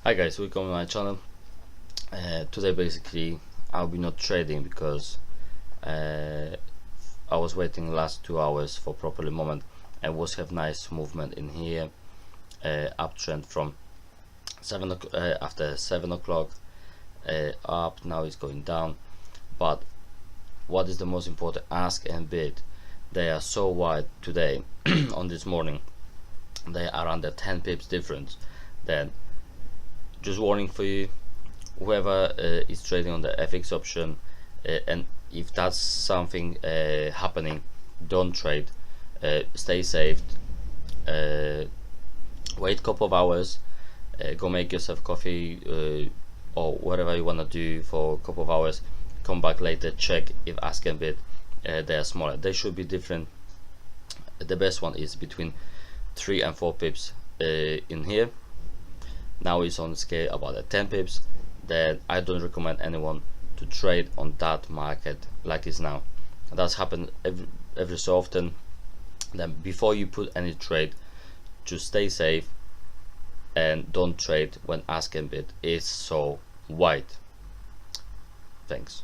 Hi guys, welcome to my channel. Today basically I'll be not trading because I was waiting last 2 hours for properly moment and was have nice movement in here, uptrend from after 7 o'clock up. Now it's going down, but what is the most important? Ask and bid. They are so wide today on this morning. They are under 10 pips difference. Then just warning for you, whoever is trading on the FX option, and if that's something happening, don't trade. Stay safe. Wait a couple of hours, go make yourself coffee or whatever you want to do for a couple of hours. Come back later, check if ask and bid they are smaller. They should be different. The best one is between 3 and 4 pips in here. Now it's on scale about 10 pips. Then I don't recommend anyone to trade on that market like it's now. That's happened every so often. Then before you put any trade, just stay safe and don't trade when ask and bid is so wide. Thanks.